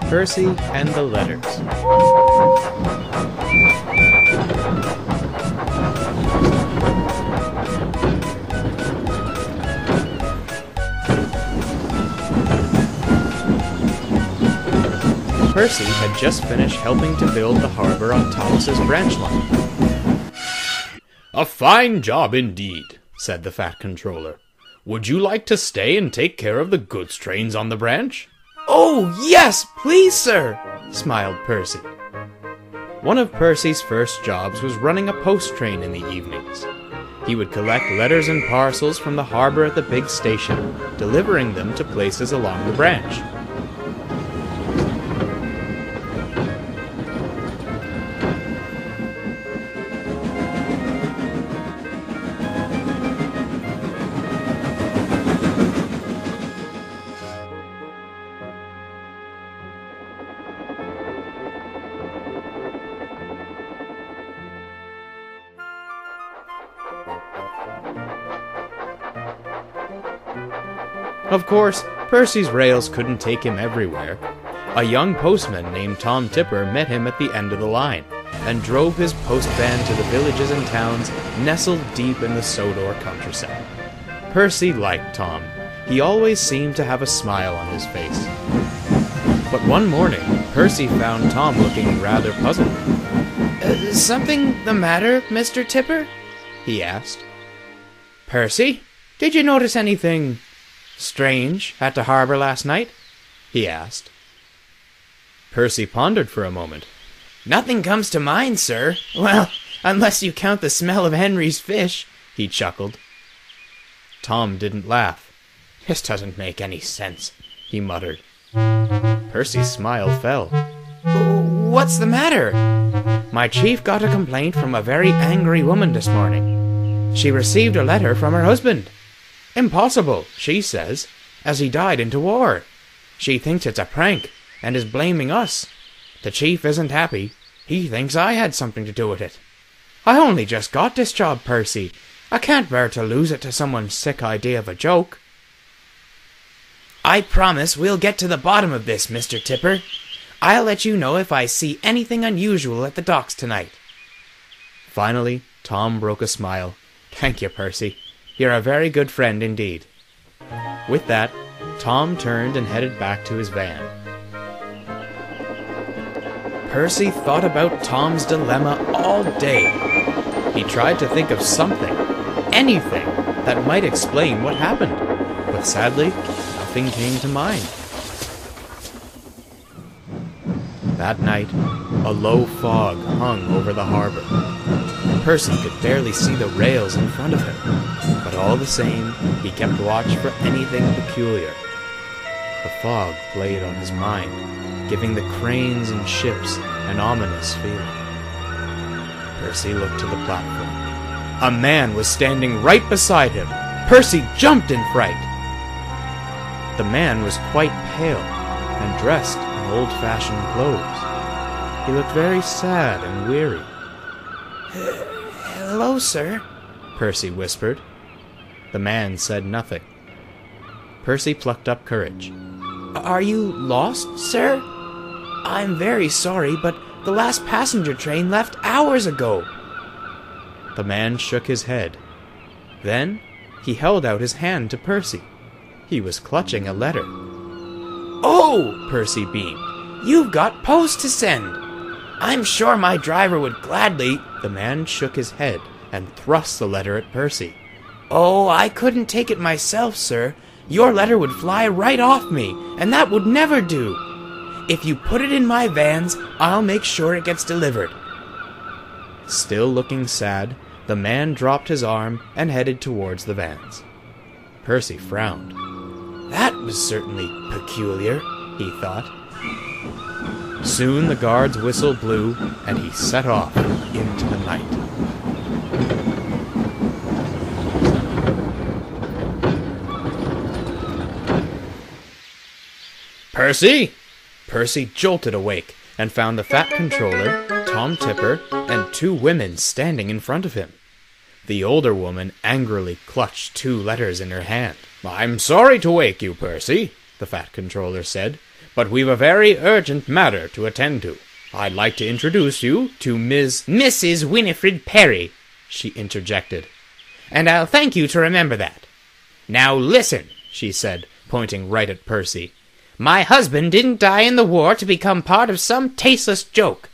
Percy and the Letters. Percy had just finished helping to build the harbor on Thomas's branch line. "A fine job indeed," said the Fat Controller. "Would you like to stay and take care of the goods trains on the branch?" "Oh, yes, please, sir," smiled Percy. One of Percy's first jobs was running a post train in the evenings. He would collect letters and parcels from the harbor at the big station, delivering them to places along the branch. Of course, Percy's rails couldn't take him everywhere. A young postman named Tom Tipper met him at the end of the line, and drove his post van to the villages and towns nestled deep in the Sodor countryside. Percy liked Tom. He always seemed to have a smile on his face. But one morning, Percy found Tom looking rather puzzled. "Something the matter, Mr. Tipper?" he asked. "Percy, did you notice anything strange at the harbor last night?" he asked. Percy pondered for a moment. "Nothing comes to mind, sir. Well, unless you count the smell of Henry's fish," he chuckled. Tom didn't laugh. "This doesn't make any sense," he muttered. Percy's smile fell. "What's the matter?" "My chief got a complaint from a very angry woman this morning. She received a letter from her husband. Impossible, she says, as he died into war. She thinks it's a prank, and is blaming us. The chief isn't happy. He thinks I had something to do with it. I only just got this job, Percy. I can't bear to lose it to someone's sick idea of a joke." "I promise we'll get to the bottom of this, Mr. Tipper. I'll let you know if I see anything unusual at the docks tonight." Finally, Tom broke a smile. "Thank you, Percy. You're a very good friend indeed." With that, Tom turned and headed back to his van. Percy thought about Tom's dilemma all day. He tried to think of something, anything, that might explain what happened, but sadly, nothing came to mind. That night, a low fog hung over the harbor. Percy could barely see the rails in front of him, but all the same, he kept watch for anything peculiar. The fog played on his mind, giving the cranes and ships an ominous feeling. Percy looked to the platform. A man was standing right beside him. Percy jumped in fright. The man was quite pale and dressed in old-fashioned clothes. He looked very sad and weary. "Hello, sir," Percy whispered. The man said nothing. Percy plucked up courage. "Are you lost, sir? I'm very sorry, but the last passenger train left hours ago." The man shook his head. Then he held out his hand to Percy. He was clutching a letter. "Oh," Percy beamed, "you've got post to send. I'm sure my driver would gladly—" The man shook his head and thrust the letter at Percy. "Oh, I couldn't take it myself, sir. Your letter would fly right off me, and that would never do. If you put it in my vans, I'll make sure it gets delivered." Still looking sad, the man dropped his arm and headed towards the vans. Percy frowned. That was certainly peculiar, he thought. Soon the guard's whistle blew, and he set off into the night. "Percy!" Percy jolted awake and found the Fat Controller, Tom Tipper, and two women standing in front of him. The older woman angrily clutched two letters in her hand. "I'm sorry to wake you, Percy," the Fat Controller said, "but we've a very urgent matter to attend to. I'd like to introduce you to Mrs. Winifred Perry," she interjected. "And I'll thank you to remember that. Now listen," she said, pointing right at Percy. "My husband didn't die in the war to become part of some tasteless joke."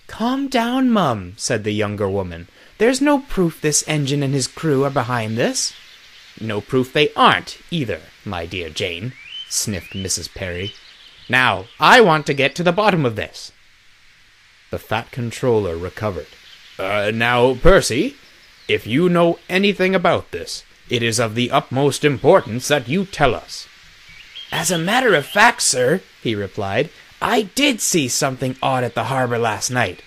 "Calm down, Mum," said the younger woman. "There's no proof this engine and his crew are behind this." "No proof they aren't, either, my dear Jane," sniffed Mrs. Perry. "Now, I want to get to the bottom of this." The Fat Controller recovered. Now, Percy, if you know anything about this, it is of the utmost importance that you tell us." "As a matter of fact, sir," he replied, "I did see something odd at the harbor last night."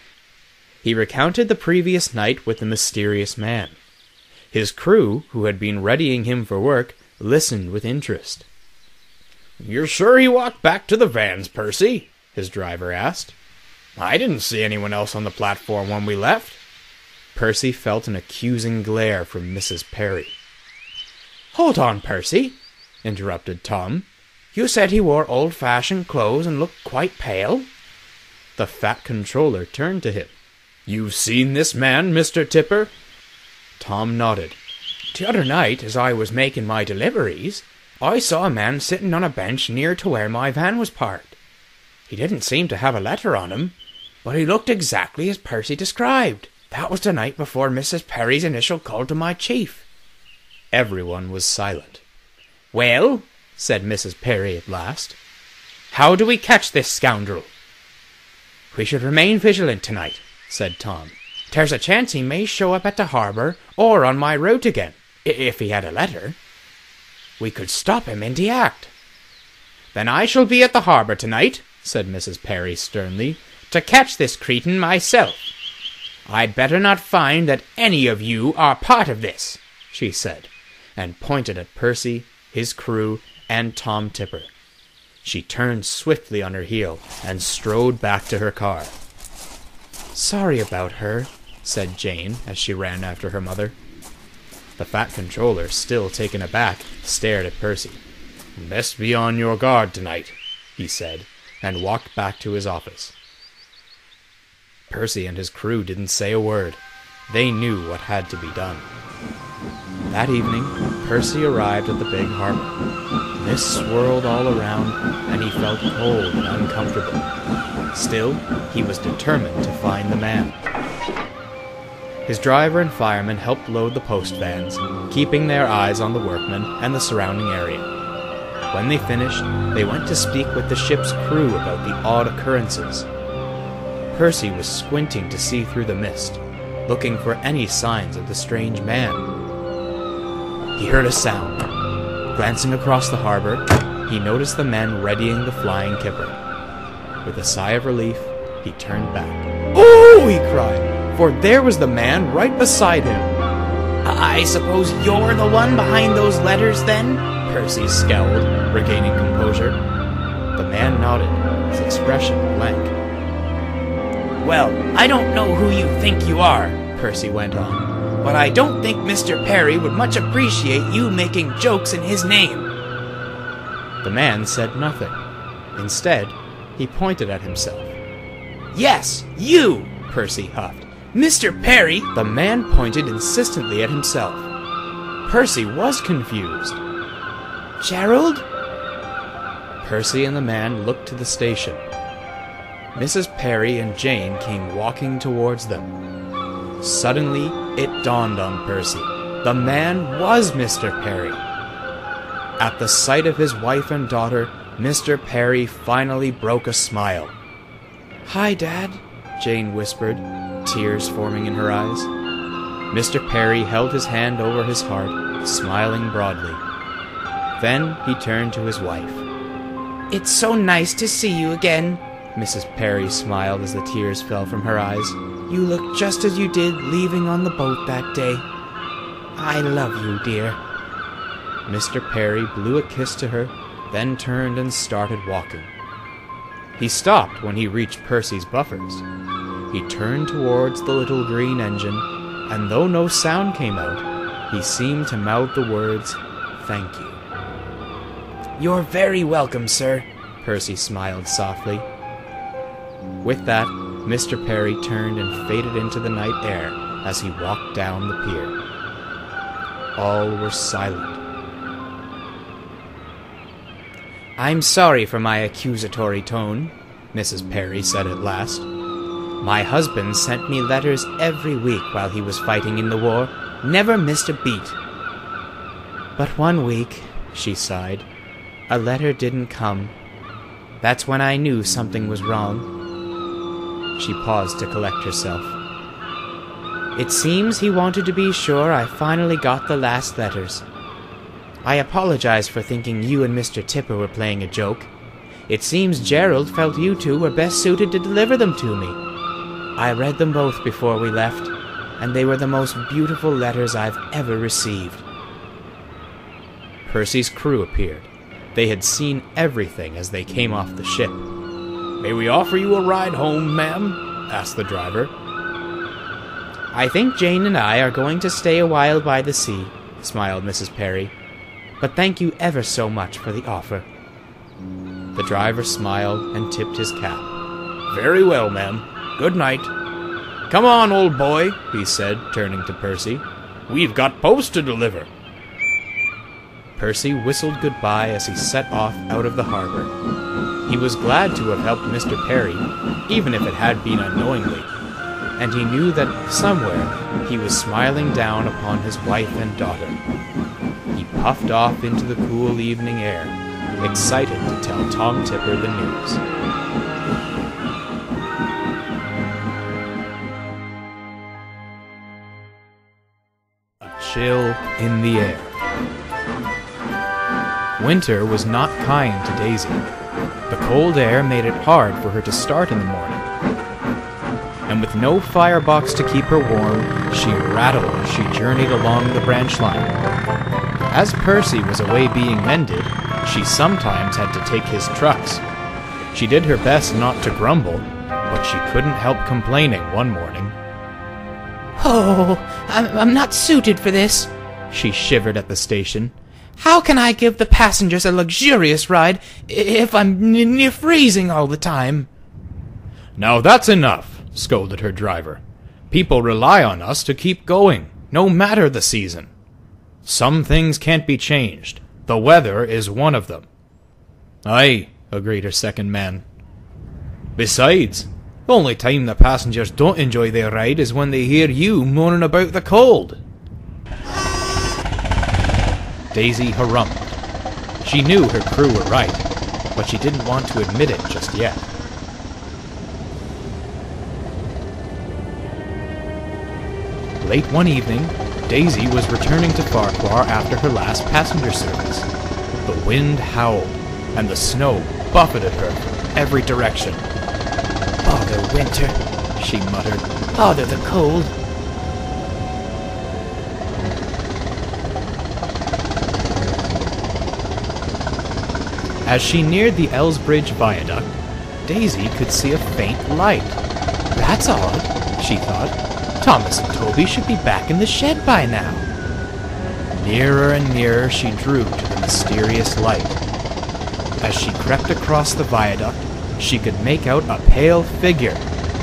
He recounted the previous night with the mysterious man. His crew, who had been readying him for work, listened with interest. "You're sure he walked back to the vans, Percy?" his driver asked. "I didn't see anyone else on the platform when we left." Percy felt an accusing glare from Mrs. Perry. "Hold on, Percy," interrupted Tom. "You said he wore old-fashioned clothes and looked quite pale?" The Fat Controller turned to him. "You've seen this man, Mr. Tipper?" Tom nodded. "T'other night, as I was making my deliveries, I saw a man sitting on a bench near to where my van was parked. He didn't seem to have a letter on him, but he looked exactly as Percy described. That was the night before Mrs. Perry's initial call to my chief." Everyone was silent. "Well," said Mrs. Perry at last, "how do we catch this scoundrel?" "We should remain vigilant tonight," said Tom. "There's a chance he may show up at the harbor or on my route again, if he had a letter. We could stop him in the act." "Then I shall be at the harbor tonight," said Mrs. Perry sternly, "to catch this cretin myself. I'd better not find that any of you are part of this," she said, and pointed at Percy, his crew, and Tom Tipper. She turned swiftly on her heel and strode back to her car. "Sorry about her," said Jane as she ran after her mother. The Fat Controller, still taken aback, stared at Percy. "Best be on your guard tonight," he said, and walked back to his office. Percy and his crew didn't say a word. They knew what had to be done. That evening, Percy arrived at the big harbor. Mist swirled all around, and he felt cold and uncomfortable. Still, he was determined to find the man. His driver and firemen helped load the post vans, keeping their eyes on the workmen and the surrounding area. When they finished, they went to speak with the ship's crew about the odd occurrences. Percy was squinting to see through the mist, looking for any signs of the strange man. He heard a sound. Glancing across the harbor, he noticed the men readying the flying kipper. With a sigh of relief, he turned back. "Oh!" he cried, for there was the man right beside him. "I suppose you're the one behind those letters, then?" Percy scowled, regaining composure. The man nodded, his expression blank. "Well, I don't know who you think you are," Percy went on, "but I don't think Mr. Perry would much appreciate you making jokes in his name." The man said nothing. Instead, he pointed at himself. "Yes, you!" Percy huffed. "Mr. Perry!" The man pointed insistently at himself. Percy was confused. "Gerald?" Percy and the man looked to the station. Mrs. Perry and Jane came walking towards them. Suddenly, it dawned on Percy. The man was Mr. Perry. At the sight of his wife and daughter, Mr. Perry finally broke a smile. "Hi, Dad," Jane whispered, tears forming in her eyes. Mr. Perry held his hand over his heart, smiling broadly. Then he turned to his wife. "It's so nice to see you again." Mrs. Perry smiled as the tears fell from her eyes. "You look just as you did leaving on the boat that day. I love you, dear." Mr. Perry blew a kiss to her, then turned and started walking. He stopped when he reached Percy's buffers. He turned towards the little green engine, and though no sound came out, he seemed to mouth the words, "Thank you." "You're very welcome, sir," Percy smiled softly. With that, Mr. Perry turned and faded into the night air as he walked down the pier. All were silent. "I'm sorry for my accusatory tone," Mrs. Perry said at last. "My husband sent me letters every week while he was fighting in the war, never missed a beat. But one week," she sighed, "a letter didn't come. That's when I knew something was wrong." She paused to collect herself. "It seems he wanted to be sure I finally got the last letters. I apologize for thinking you and Mr. Tipper were playing a joke. It seems Gerald felt you two were best suited to deliver them to me. I read them both before we left, and they were the most beautiful letters I've ever received." Percy's crew appeared. They had seen everything as they came off the ship. "May we offer you a ride home, ma'am?" asked the driver. "I think Jane and I are going to stay a while by the sea," smiled Mrs. Perry. "But thank you ever so much for the offer." The driver smiled and tipped his cap. "Very well, ma'am. Good night." "Come on, old boy," he said, turning to Percy. "We've got post to deliver." Percy whistled goodbye as he set off out of the harbor. He was glad to have helped Mr. Perry, even if it had been unknowingly, and he knew that somewhere he was smiling down upon his wife and daughter. He puffed off into the cool evening air, excited to tell Tom Tipper the news. A chill in the air. Winter was not kind to Daisy. The cold air made it hard for her to start in the morning. And with no firebox to keep her warm, she rattled as she journeyed along the branch line. As Percy was away being mended, she sometimes had to take his trucks. She did her best not to grumble, but she couldn't help complaining one morning. "Oh, I'm not suited for this," she shivered at the station. "How can I give the passengers a luxurious ride if I'm near freezing all the time?" "Now that's enough," scolded her driver. "People rely on us to keep going, no matter the season. Some things can't be changed. The weather is one of them." "Aye," agreed her second man. "Besides, the only time the passengers don't enjoy their ride is when they hear you moaning about the cold." Daisy harrumphed. She knew her crew were right, but she didn't want to admit it just yet. Late one evening, Daisy was returning to Farquhar after her last passenger service. The wind howled, and the snow buffeted her from every direction. "Bother winter," she muttered. "Bother the cold." As she neared the Elsbridge Viaduct, Daisy could see a faint light. "That's odd," she thought. "Thomas and Toby should be back in the shed by now." Nearer and nearer she drew to the mysterious light. As she crept across the viaduct, she could make out a pale figure,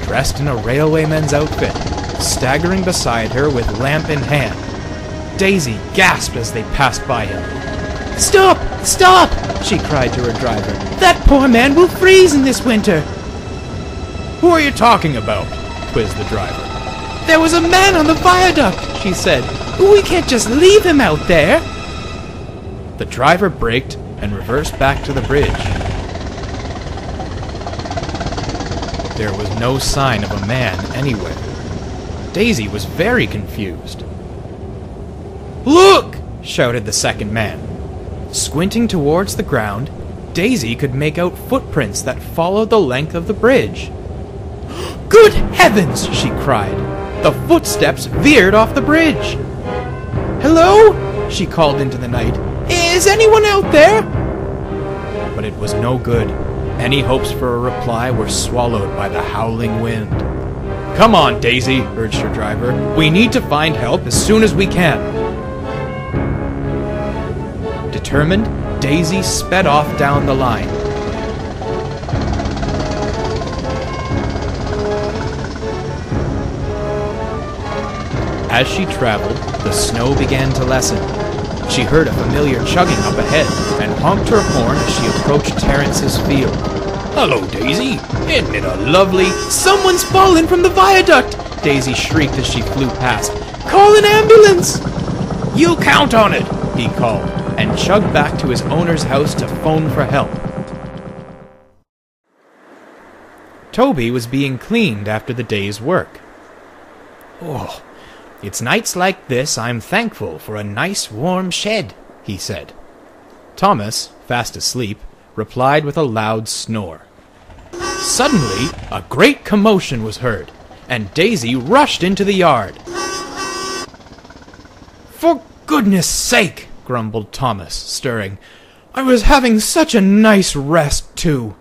dressed in a railwayman's outfit, staggering beside her with lamp in hand. Daisy gasped as they passed by him. "Stop! Stop!" she cried to her driver. "That poor man will freeze in this winter!" "Who are you talking about?" quizzed the driver. "There was a man on the viaduct," she said. "We can't just leave him out there." The driver braked and reversed back to the bridge. There was no sign of a man anywhere. Daisy was very confused. "Look!" shouted the second man. Squinting towards the ground, Daisy could make out footprints that followed the length of the bridge. "Good heavens!" she cried. The footsteps veered off the bridge. "Hello?" she called into the night. "Is anyone out there?" But it was no good. Any hopes for a reply were swallowed by the howling wind. "Come on, Daisy," urged her driver. "We need to find help as soon as we can." Determined, Daisy sped off down the line. As she traveled, the snow began to lessen. She heard a familiar chugging up ahead and honked her horn as she approached Terrence's field. "Hello, Daisy. Isn't it a lovely—" "Someone's fallen from the viaduct!" Daisy shrieked as she flew past. "Call an ambulance!" "You count on it!" he called, and chugged back to his owner's house to phone for help. Toby was being cleaned after the day's work. "Oh, it's nights like this I'm thankful for a nice warm shed," he said. Thomas, fast asleep, replied with a loud snore. Suddenly, a great commotion was heard, and Daisy rushed into the yard. "For goodness sake," grumbled Thomas, stirring. "I was having such a nice rest, too.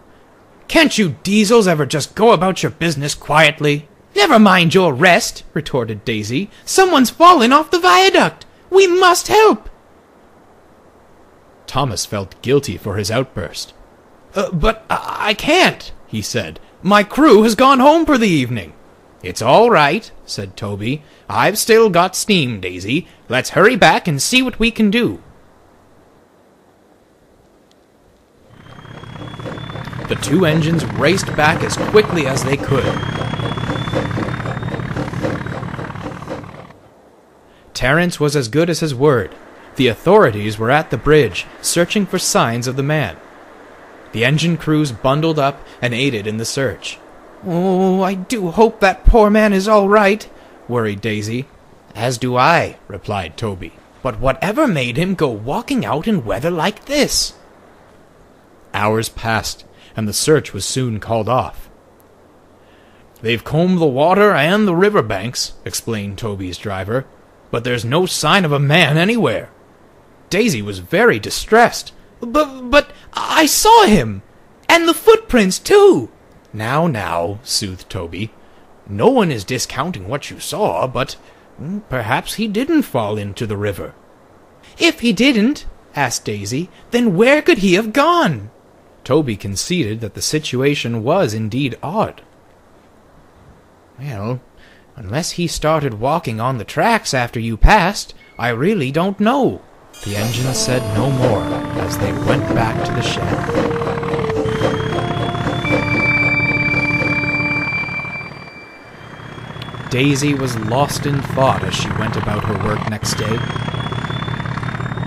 Can't you diesels ever just go about your business quietly?" "Never mind your rest," retorted Daisy. "Someone's fallen off the viaduct. We must help." Thomas felt guilty for his outburst. But I can't," he said. "My crew has gone home for the evening." "It's all right," said Toby. "I've still got steam, Daisy. Let's hurry back and see what we can do." The two engines raced back as quickly as they could. Terrence was as good as his word. The authorities were at the bridge, searching for signs of the man. The engine crews bundled up and aided in the search. "Oh, I do hope that poor man is all right," worried Daisy. "As do I," replied Toby. "But whatever made him go walking out in weather like this?" Hours passed, and the search was soon called off. "They've combed the water and the river banks," explained Toby's driver, "but there's no sign of a man anywhere." Daisy was very distressed. But I saw him! And the footprints, too!" Now, soothed Toby. "No one is discounting what you saw, but perhaps he didn't fall into the river." "If he didn't," asked Daisy, "then where could he have gone?" Toby conceded that the situation was indeed odd. "Well, unless he started walking on the tracks after you passed, I really don't know." The engine said no more as they went back to the shed. Daisy was lost in thought as she went about her work next day.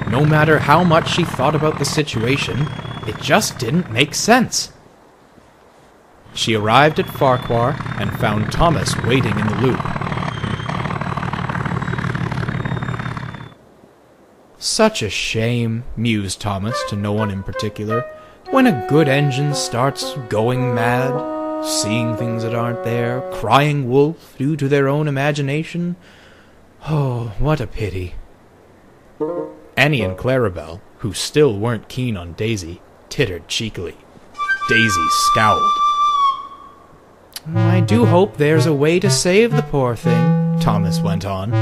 No matter how much she thought about the situation, it just didn't make sense. She arrived at Farquhar and found Thomas waiting in the loop. "Such a shame," mused Thomas to no one in particular, "when a good engine starts going mad, seeing things that aren't there, crying wolf due to their own imagination. Oh, what a pity." Annie and Clarabelle, who still weren't keen on Daisy, tittered cheekily. Daisy scowled. "I do hope there's a way to save the poor thing," Thomas went on.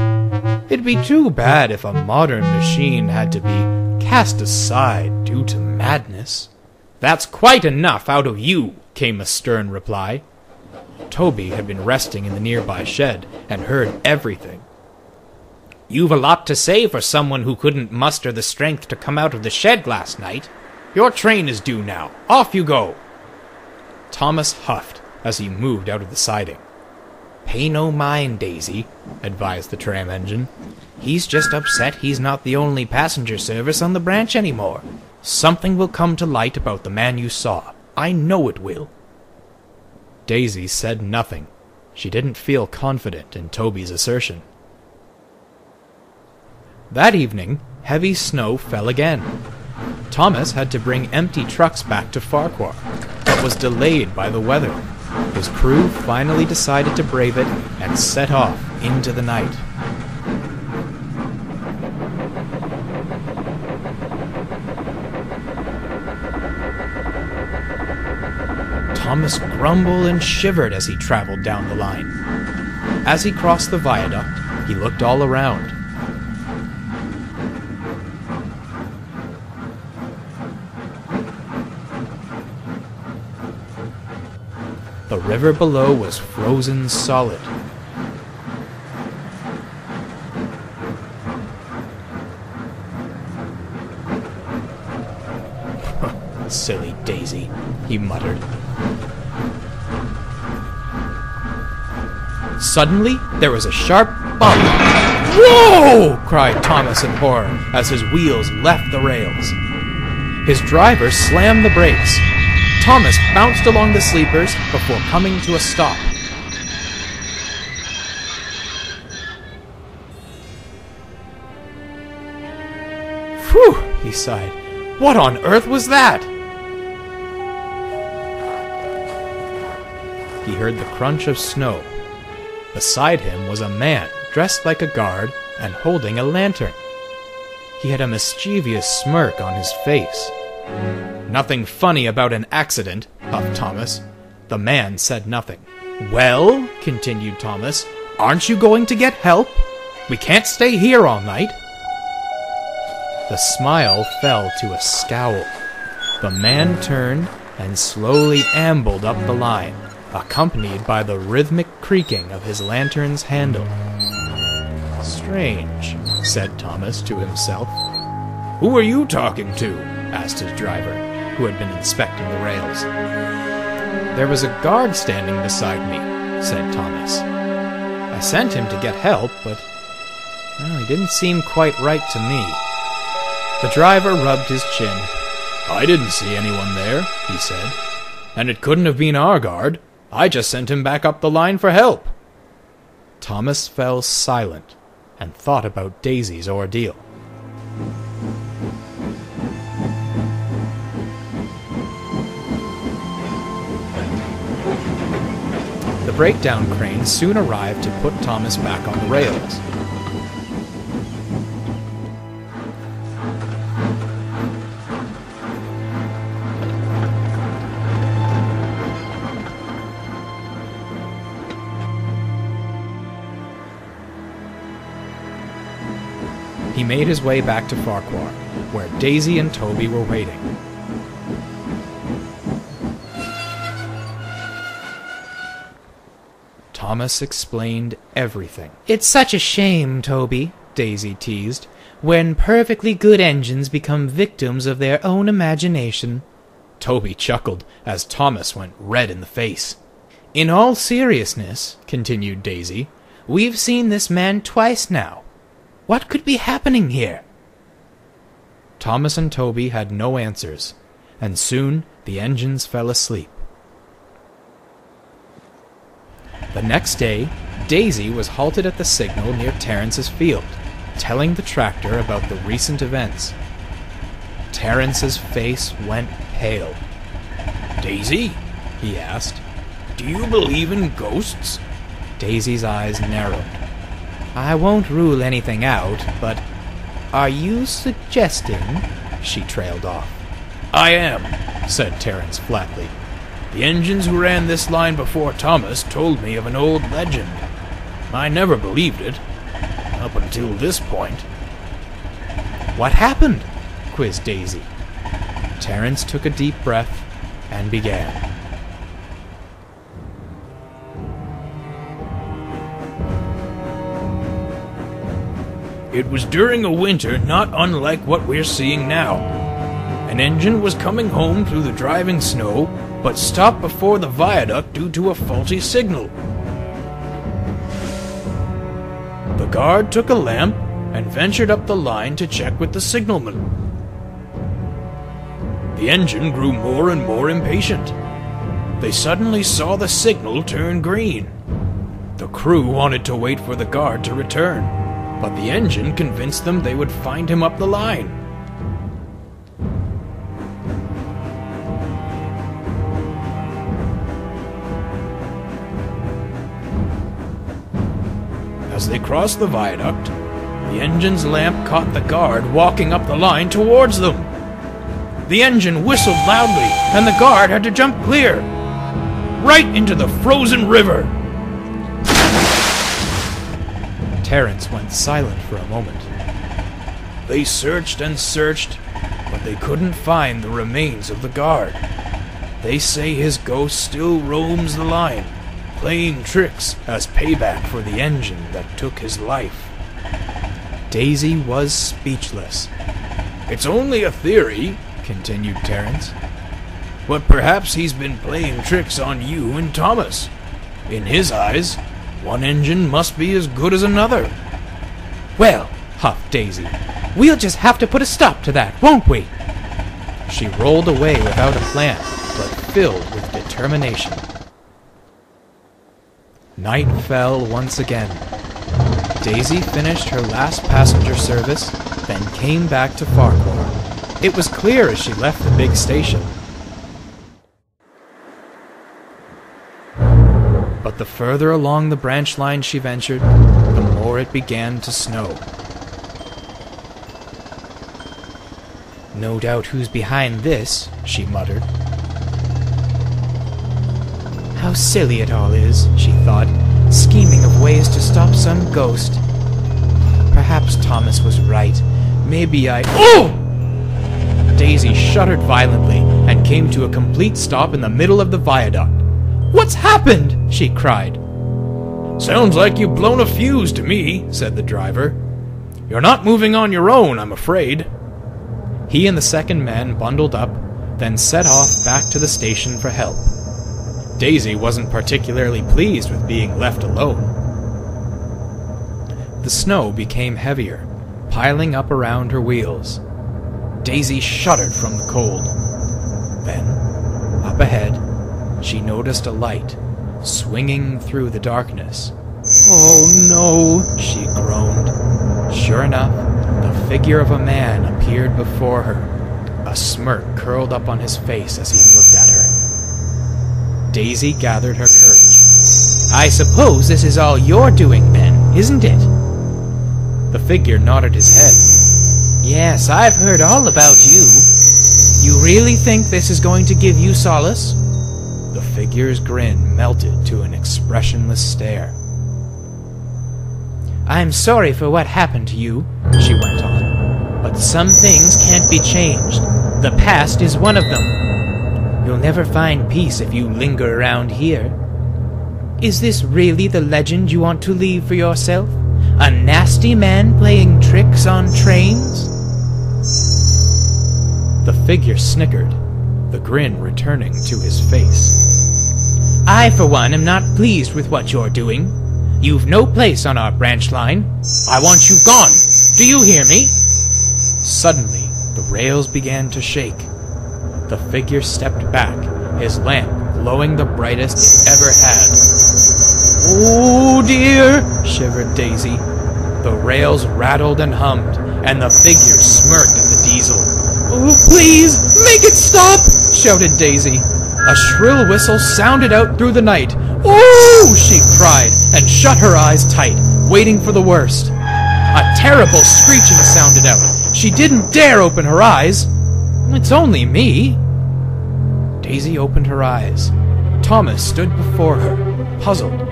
"It'd be too bad if a modern machine had to be cast aside due to madness." "That's quite enough out of you," came a stern reply. Toby had been resting in the nearby shed and heard everything. "You've a lot to say for someone who couldn't muster the strength to come out of the shed last night. Your train is due now. Off you go." Thomas huffed as he moved out of the siding. "Pay no mind, Daisy," advised the tram engine. "He's just upset he's not the only passenger service on the branch anymore. Something will come to light about the man you saw. I know it will." Daisy said nothing. She didn't feel confident in Toby's assertion. That evening, heavy snow fell again. Thomas had to bring empty trucks back to Farquhar, but was delayed by the weather. His crew finally decided to brave it and set off into the night. Thomas grumbled and shivered as he traveled down the line. As he crossed the viaduct, he looked all around. The river below was frozen solid. "Silly Daisy," he muttered. Suddenly, there was a sharp bump. "Whoa!" cried Thomas in horror as his wheels left the rails. His driver slammed the brakes. Thomas bounced along the sleepers before coming to a stop. "Phew!" he sighed. "What on earth was that?" He heard the crunch of snow. Beside him was a man dressed like a guard and holding a lantern. He had a mischievous smirk on his face. "Nothing funny about an accident," puffed Thomas. The man said nothing. "Well," continued Thomas, "aren't you going to get help? We can't stay here all night." The smile fell to a scowl. The man turned and slowly ambled up the line, accompanied by the rhythmic creaking of his lantern's handle. "Strange," said Thomas to himself. "Who are you talking to?" asked his driver, who had been inspecting the rails. "There was a guard standing beside me," said Thomas. "I sent him to get help, but he didn't seem quite right to me." The driver rubbed his chin. "I didn't see anyone there," he said. "And it couldn't have been our guard. I just sent him back up the line for help." Thomas fell silent and thought about Daisy's ordeal. The breakdown crane soon arrived to put Thomas back on the rails. He made his way back to Farquhar, where Daisy and Toby were waiting. Thomas explained everything. "It's such a shame, Toby," Daisy teased, "when perfectly good engines become victims of their own imagination." Toby chuckled as Thomas went red in the face. "In all seriousness," continued Daisy, "we've seen this man twice now. What could be happening here?" Thomas and Toby had no answers, and soon the engines fell asleep. The next day, Daisy was halted at the signal near Terrence's field, telling the tractor about the recent events. Terrence's face went pale. "Daisy," he asked, "do you believe in ghosts?" Daisy's eyes narrowed. "I won't rule anything out, but are you suggesting—" She trailed off. "I am," said Terrence flatly. "The engines who ran this line before Thomas told me of an old legend. I never believed it, up until this point." "What happened?" quizzed Daisy. Terrence took a deep breath and began. "It was during a winter not unlike what we're seeing now. An engine was coming home through the driving snow, but stopped before the viaduct due to a faulty signal. The guard took a lamp and ventured up the line to check with the signalman. The engine grew more and more impatient. They suddenly saw the signal turn green. The crew wanted to wait for the guard to return, but the engine convinced them they would find him up the line. As they crossed the viaduct, the engine's lamp caught the guard walking up the line towards them. The engine whistled loudly, and the guard had to jump clear, right into the frozen river." Terrence went silent for a moment. "They searched and searched, but they couldn't find the remains of the guard. They say his ghost still roams the line, playing tricks as payback for the engine that took his life. Daisy was speechless. It's only a theory, continued Terence, but perhaps he's been playing tricks on you and Thomas. In his eyes, one engine must be as good as another. Well, huffed Daisy, we'll just have to put a stop to that, won't we? She rolled away without a plan, but filled with determination. Night fell once again. Daisy finished her last passenger service, then came back to Farquhar. It was clear as she left the big station. But the further along the branch line she ventured, the more it began to snow. No doubt who's behind this, she muttered. How silly it all is, she thought, scheming of ways to stop some ghost. Perhaps Thomas was right. Maybe Oh! Daisy shuddered violently and came to a complete stop in the middle of the viaduct. What's happened? She cried. Sounds like you've blown a fuse to me, said the driver. You're not moving on your own, I'm afraid. He and the second man bundled up, then set off back to the station for help. Daisy wasn't particularly pleased with being left alone. The snow became heavier, piling up around her wheels. Daisy shuddered from the cold. Then, up ahead, she noticed a light, swinging through the darkness. Oh no, she groaned. Sure enough, the figure of a man appeared before her. A smirk curled up on his face as he looked at her. Daisy gathered her courage. I suppose this is all you're doing then, isn't it? The figure nodded his head. Yes, I've heard all about you. You really think this is going to give you solace? The figure's grin melted to an expressionless stare. I'm sorry for what happened to you, she went on, but some things can't be changed. The past is one of them. You'll never find peace if you linger around here. Is this really the legend you want to leave for yourself? A nasty man playing tricks on trains? The figure snickered, the grin returning to his face. I, for one, am not pleased with what you're doing. You've no place on our branch line. I want you gone. Do you hear me? Suddenly, the rails began to shake. The figure stepped back, his lamp glowing the brightest it ever had. Oh dear, shivered Daisy. The rails rattled and hummed, and the figure smirked at the diesel. Oh, please, make it stop, shouted Daisy. A shrill whistle sounded out through the night. Oh, she cried, and shut her eyes tight, waiting for the worst. A terrible screeching sounded out. She didn't dare open her eyes. It's only me. Daisy opened her eyes. Thomas stood before her, puzzled.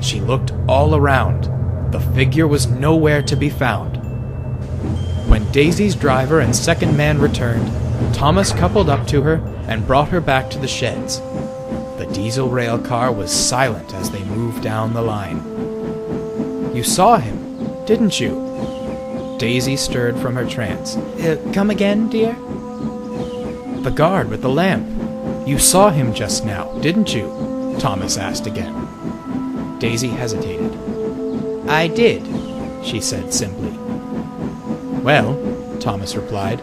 She looked all around. The figure was nowhere to be found. When Daisy's driver and second man returned, Thomas coupled up to her and brought her back to the sheds. The diesel rail car was silent as they moved down the line. You saw him, didn't you? Daisy stirred from her trance. Come again, dear? The guard with the lamp. You saw him just now, didn't you? Thomas asked again. Daisy hesitated. I did, she said simply. Well, Thomas replied,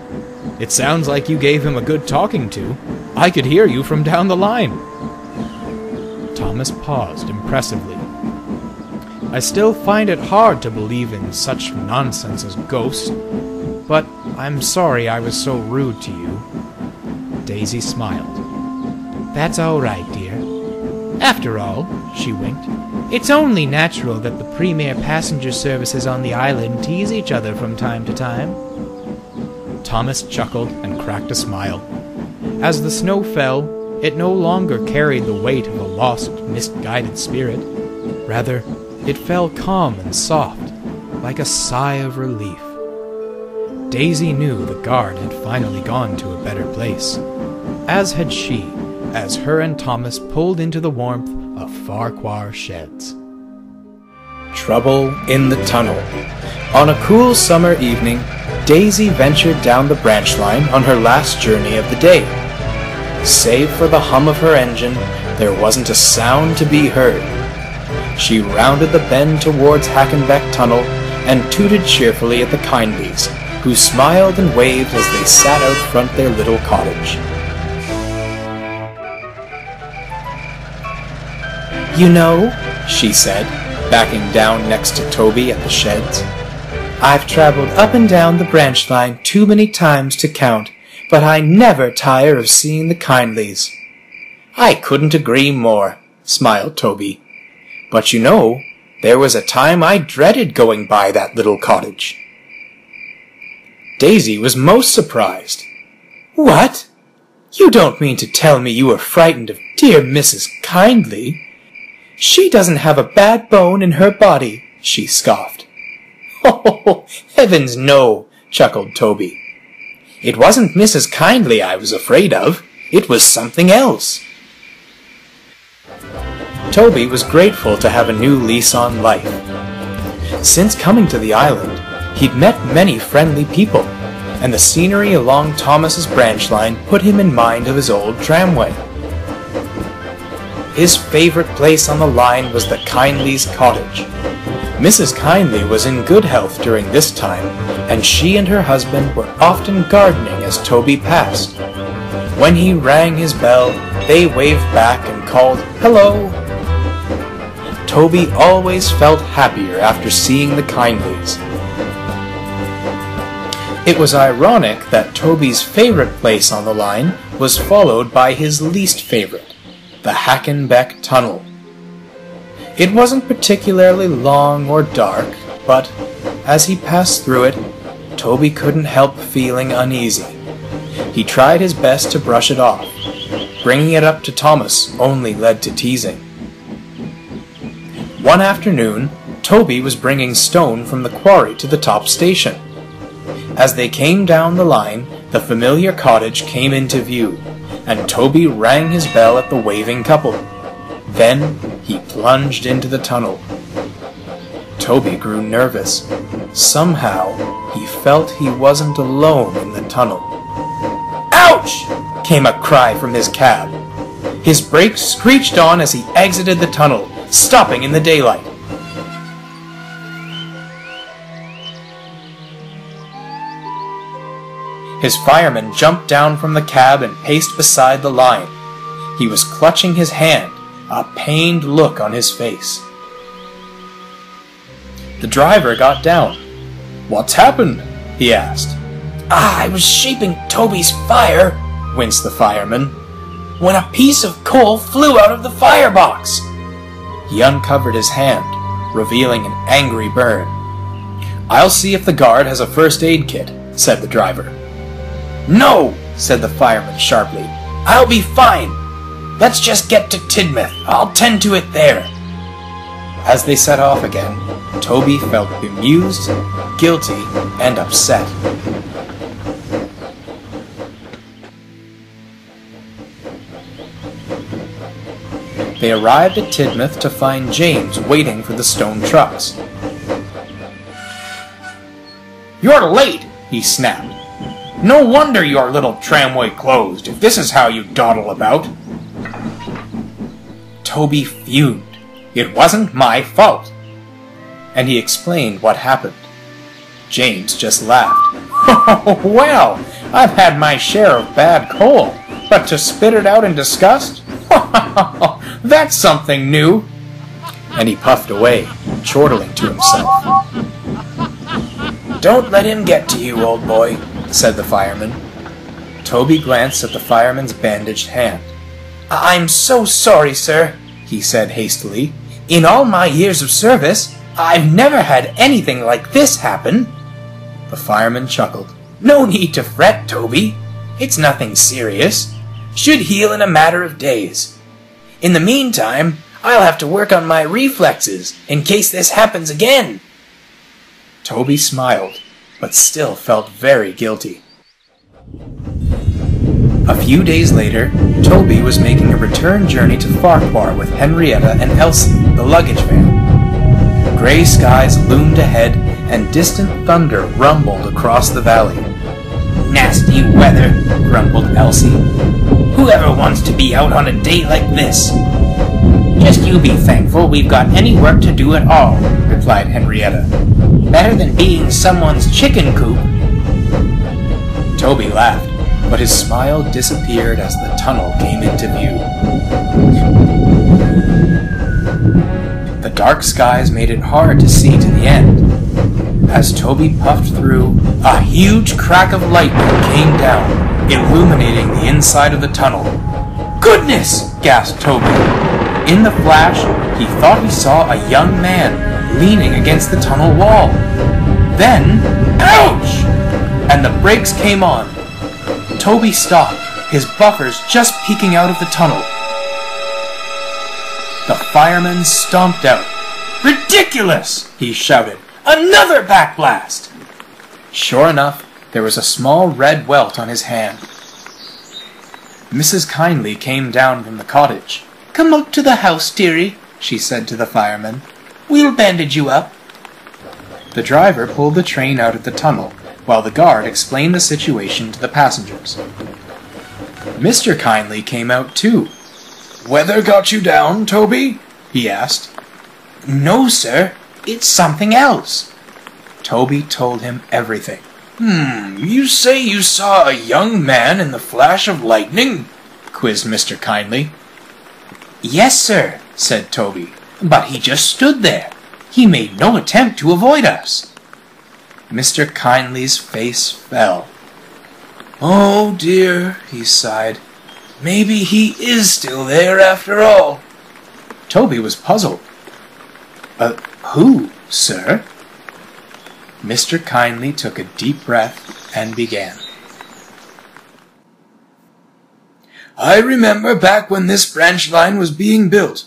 it sounds like you gave him a good talking to. I could hear you from down the line. Thomas paused impressively. I still find it hard to believe in such nonsense as ghosts, but I'm sorry I was so rude to you. Daisy smiled. That's all right, dear. After all, she winked, it's only natural that the premier passenger services on the island tease each other from time to time. Thomas chuckled and cracked a smile. As the snow fell, it no longer carried the weight of a lost, misguided spirit. Rather, it fell calm and soft, like a sigh of relief. Daisy knew the guard had finally gone to a better place. As had she, as her and Thomas pulled into the warmth of Farquhar Sheds. Trouble in the tunnel. On a cool summer evening, Daisy ventured down the branch line on her last journey of the day. Save for the hum of her engine, there wasn't a sound to be heard. She rounded the bend towards Hackenbeck Tunnel and tooted cheerfully at the Kindleys, who smiled and waved as they sat out front their little cottage. "You know," she said, backing down next to Toby at the sheds, "I've traveled up and down the branch line too many times to count, but I never tire of seeing the Kindleys." "I couldn't agree more," smiled Toby. "But you know, there was a time I dreaded going by that little cottage." Daisy was most surprised. "What? You don't mean to tell me you were frightened of dear Mrs. Kindley? She doesn't have a bad bone in her body," she scoffed. "Oh, heavens no," chuckled Toby. "It wasn't Mrs. Kindley I was afraid of. It was something else." Toby was grateful to have a new lease on life. Since coming to the island, he'd met many friendly people, and the scenery along Thomas's branch line put him in mind of his old tramway. His favorite place on the line was the Kindleys' cottage. Mrs. Kindley was in good health during this time, and she and her husband were often gardening as Toby passed. When he rang his bell, they waved back and called, "Hello!" Toby always felt happier after seeing the Kindleys. It was ironic that Toby's favorite place on the line was followed by his least favorite, the Hackenbeck Tunnel. It wasn't particularly long or dark, but as he passed through it, Toby couldn't help feeling uneasy. He tried his best to brush it off. Bringing it up to Thomas only led to teasing. One afternoon, Toby was bringing stone from the quarry to the top station. As they came down the line, the familiar cottage came into view, and Toby rang his bell at the waving couple. Then he plunged into the tunnel. Toby grew nervous. Somehow, he felt he wasn't alone in the tunnel. "Ouch!" came a cry from his cab. His brakes screeched on as he exited the tunnel, stopping in the daylight. His fireman jumped down from the cab and paced beside the line. He was clutching his hand, a pained look on his face. The driver got down. "What's happened?" he asked. "I was shaping Toby's fire," winced the fireman, "when a piece of coal flew out of the firebox." He uncovered his hand, revealing an angry burn. "I'll see if the guard has a first aid kit," said the driver. "No," said the fireman sharply. "I'll be fine. Let's just get to Tidmouth. I'll tend to it there." As they set off again, Toby felt bemused, guilty, and upset. They arrived at Tidmouth to find James waiting for the stone trucks. "You're late," he snapped. "No wonder your little tramway closed, if this is how you dawdle about." Toby fumed. It wasn't my fault. And he explained what happened. James just laughed. "Well, I've had my share of bad coal, but to spit it out in disgust? That's something new." And he puffed away, chortling to himself. "Don't let him get to you, old boy," said the fireman. Toby glanced at the fireman's bandaged hand. "I'm so sorry, sir," he said hastily. "In all my years of service, I've never had anything like this happen." The fireman chuckled. "No need to fret, Toby. It's nothing serious. Should heal in a matter of days. In the meantime, I'll have to work on my reflexes in case this happens again." Toby smiled, but still felt very guilty. A few days later, Toby was making a return journey to Farquhar with Henrietta and Elsie, the luggage van. Gray skies loomed ahead, and distant thunder rumbled across the valley. "Nasty weather," grumbled Elsie. "Whoever wants to be out on a day like this?" "Just you be thankful we've got any work to do at all," replied Henrietta. "Better than being someone's chicken coop." Toby laughed, but his smile disappeared as the tunnel came into view. The dark skies made it hard to see to the end. As Toby puffed through, a huge crack of lightning came down, illuminating the inside of the tunnel. "Goodness!" gasped Toby. In the flash, he thought he saw a young man leaning against the tunnel wall. Then, ouch! And the brakes came on. Toby stopped, his buffers just peeking out of the tunnel. The fireman stomped out. "Ridiculous!" he shouted. "Another backblast!" Sure enough, there was a small red welt on his hand. Mrs. Kindly came down from the cottage. "Come out to the house, dearie," she said to the fireman. "We'll bandage you up." The driver pulled the train out of the tunnel, while the guard explained the situation to the passengers. Mr. Kindly came out too. "Weather got you down, Toby?" he asked. "No, sir. It's something else." Toby told him everything. You say you saw a young man in the flash of lightning?" quizzed Mr. Kindly. "Yes, sir," said Toby, "but he just stood there. He made no attempt to avoid us." Mr. Kindly's face fell. "Oh dear," he sighed. "Maybe he is still there after all." Toby was puzzled. Who, sir?" Mr. Kindly took a deep breath and began. "I remember back when this branch line was being built.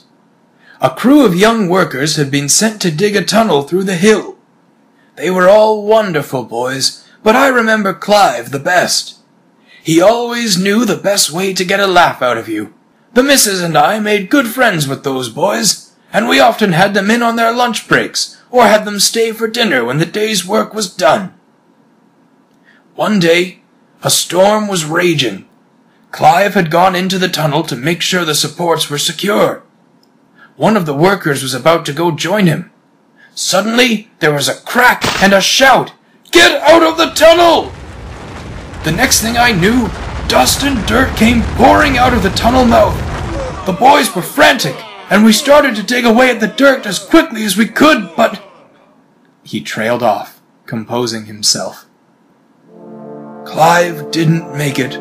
A crew of young workers had been sent to dig a tunnel through the hill. They were all wonderful boys, but I remember Clive the best. He always knew the best way to get a laugh out of you. The missus and I made good friends with those boys, and we often had them in on their lunch breaks, or had them stay for dinner when the day's work was done. One day, a storm was raging. Clive had gone into the tunnel to make sure the supports were secure. One of the workers was about to go join him. Suddenly, there was a crack and a shout, "Get out of the tunnel!" The next thing I knew, dust and dirt came pouring out of the tunnel mouth. The boys were frantic, and we started to dig away at the dirt as quickly as we could, but... He trailed off, composing himself. Clive didn't make it.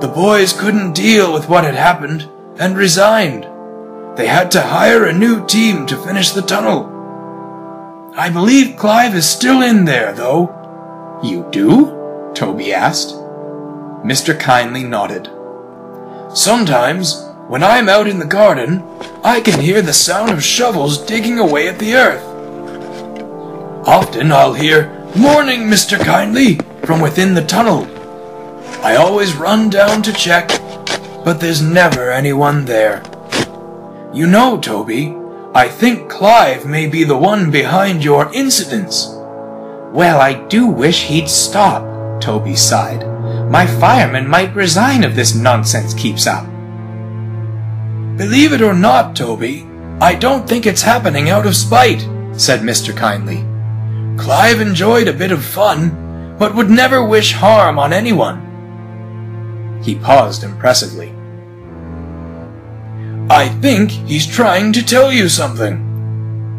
The boys couldn't deal with what had happened, and resigned. They had to hire a new team to finish the tunnel. I believe Clive is still in there, though. You do? Toby asked. Mr. Kindly nodded. Sometimes, when I'm out in the garden, I can hear the sound of shovels digging away at the earth. Often I'll hear, "Morning, Mr. Kindly," from within the tunnel. I always run down to check, but there's never anyone there. You know, Toby, I think Clive may be the one behind your incidents. Well, I do wish he'd stop, Toby sighed. My fireman might resign if this nonsense keeps up. Believe it or not, Toby, I don't think it's happening out of spite, said Mr. Kindly. Clive enjoyed a bit of fun, but would never wish harm on anyone. He paused impressively. I think he's trying to tell you something.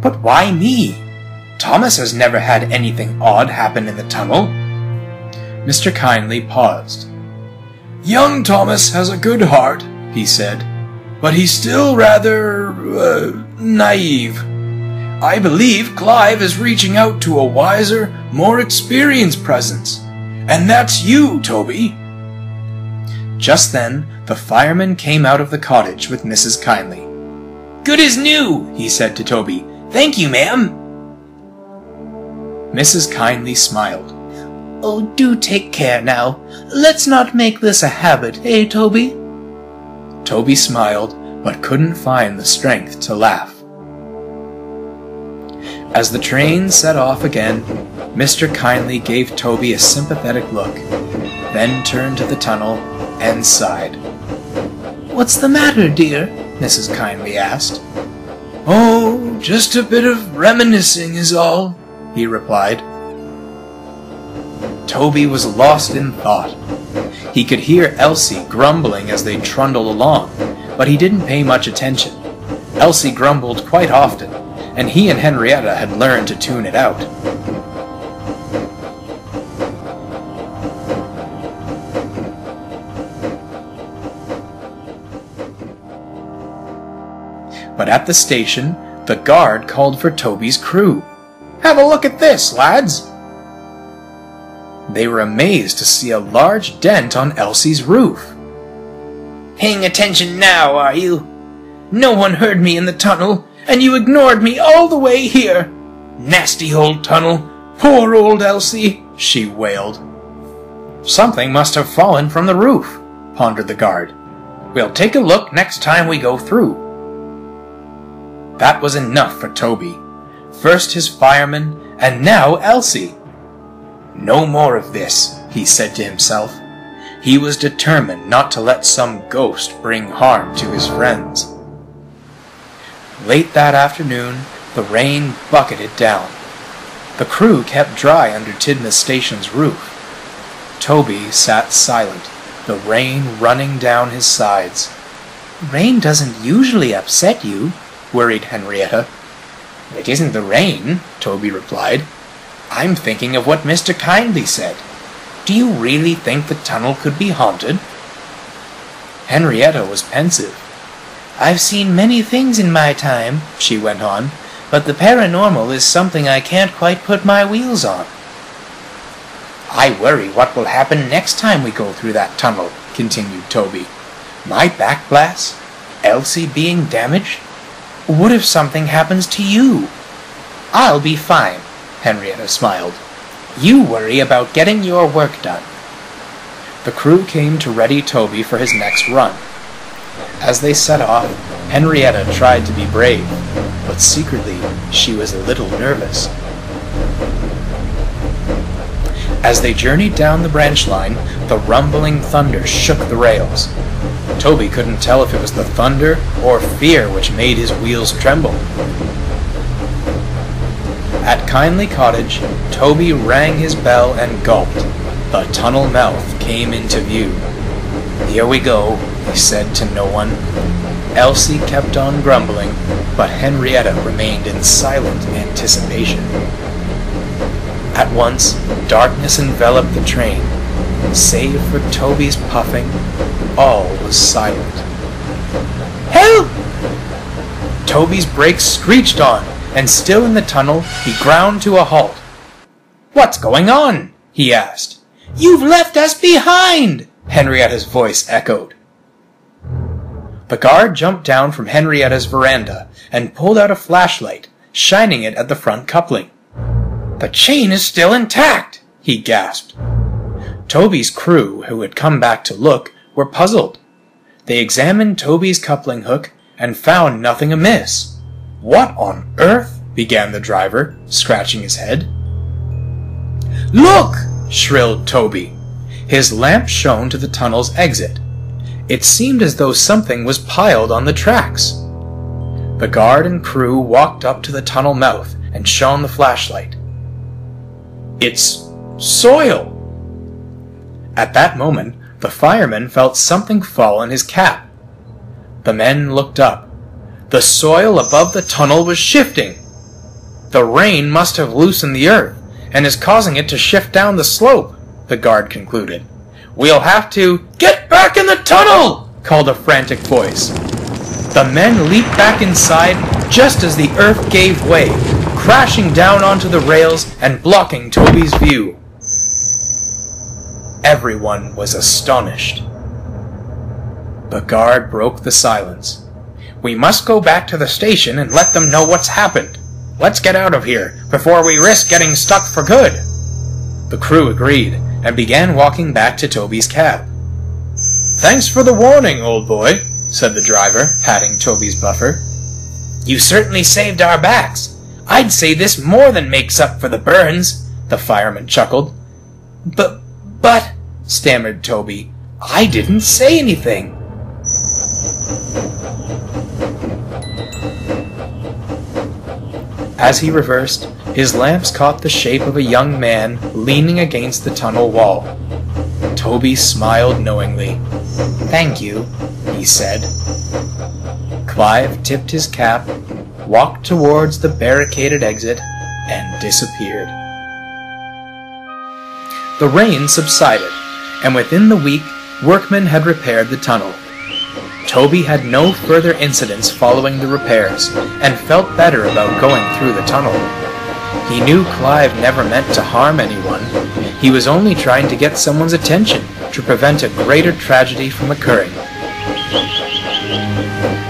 But why me? Thomas has never had anything odd happen in the tunnel. Mr. Kindly paused. Young Thomas has a good heart, he said, but he's still rather, naive. I believe Clive is reaching out to a wiser, more experienced presence. And that's you, Toby. Just then, the fireman came out of the cottage with Mrs. Kindly. Good as new, he said to Toby. Thank you, ma'am. Mrs. Kindly smiled. Oh, do take care now. Let's not make this a habit, eh, Toby? Toby smiled, but couldn't find the strength to laugh. As the train set off again, Mr. Kindly gave Toby a sympathetic look, then turned to the tunnel and sighed. What's the matter, dear? Mrs. Kindly asked. Oh, just a bit of reminiscing is all, he replied. Toby was lost in thought. He could hear Elsie grumbling as they trundled along, but he didn't pay much attention. Elsie grumbled quite often, and he and Henrietta had learned to tune it out. But at the station, the guard called for Toby's crew. "Have a look at this, lads!" They were amazed to see a large dent on Elsie's roof. Paying attention now, are you? No one heard me in the tunnel, and you ignored me all the way here. Nasty old tunnel. Poor old Elsie, she wailed. Something must have fallen from the roof, pondered the guard. We'll take a look next time we go through. That was enough for Toby. First his fireman, and now Elsie. No more of this, he said to himself. He was determined not to let some ghost bring harm to his friends. Late that afternoon, the rain bucketed down. The crew kept dry under Tidmouth Station's roof. Toby sat silent, the rain running down his sides. Rain doesn't usually upset you, worried Henrietta. It isn't the rain, Toby replied. I'm thinking of what Mr. Kindly said. Do you really think the tunnel could be haunted? Henrietta was pensive. I've seen many things in my time, she went on, but the paranormal is something I can't quite put my wheels on. I worry what will happen next time we go through that tunnel, continued Toby. My back blast? Elsie being damaged? What if something happens to you? I'll be fine, Henrietta smiled. You worry about getting your work done. The crew came to ready Toby for his next run. As they set off, Henrietta tried to be brave, but secretly she was a little nervous. As they journeyed down the branch line, the rumbling thunder shook the rails. Toby couldn't tell if it was the thunder or fear which made his wheels tremble. At Kindly Cottage, Toby rang his bell and gulped. The tunnel mouth came into view. Here we go, he said to no one. Elsie kept on grumbling, but Henrietta remained in silent anticipation. At once, darkness enveloped the train. Save for Toby's puffing, all was silent. Help! Toby's brakes screeched on, and still in the tunnel, he ground to a halt. What's going on? He asked. You've left us behind! Henrietta's voice echoed. The guard jumped down from Henrietta's veranda and pulled out a flashlight, shining it at the front coupling. The chain is still intact, he gasped. Toby's crew, who had come back to look, were puzzled. They examined Toby's coupling hook and found nothing amiss. What on earth? Began the driver, scratching his head. Look! Shrilled Toby. His lamp shone to the tunnel's exit. It seemed as though something was piled on the tracks. The guard and crew walked up to the tunnel mouth and shone the flashlight. It's soil! At that moment, the fireman felt something fall on his cap. The men looked up. The soil above the tunnel was shifting. The rain must have loosened the earth and is causing it to shift down the slope, the guard concluded. We'll have to get back in the tunnel, called a frantic voice. The men leaped back inside just as the earth gave way, crashing down onto the rails and blocking Toby's view. Everyone was astonished. The guard broke the silence. We must go back to the station and let them know what's happened. Let's get out of here before we risk getting stuck for good. The crew agreed, and began walking back to Toby's cab. "Thanks for the warning, old boy," said the driver, patting Toby's buffer. "You certainly saved our backs. I'd say this more than makes up for the burns," the fireman chuckled. But, stammered Toby, "I didn't say anything." As he reversed, his lamps caught the shape of a young man leaning against the tunnel wall. Toby smiled knowingly. "Thank you," he said. Clive tipped his cap, walked towards the barricaded exit, and disappeared. The rain subsided, and within the week, workmen had repaired the tunnel. Toby had no further incidents following the repairs, and felt better about going through the tunnel. He knew Clive never meant to harm anyone. He was only trying to get someone's attention to prevent a greater tragedy from occurring.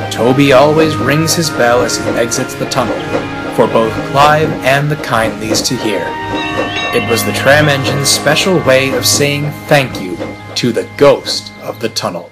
Toby always rings his bell as he exits the tunnel, for both Clive and the Kindleys to hear. It was the tram engine's special way of saying thank you to the ghost of the tunnel.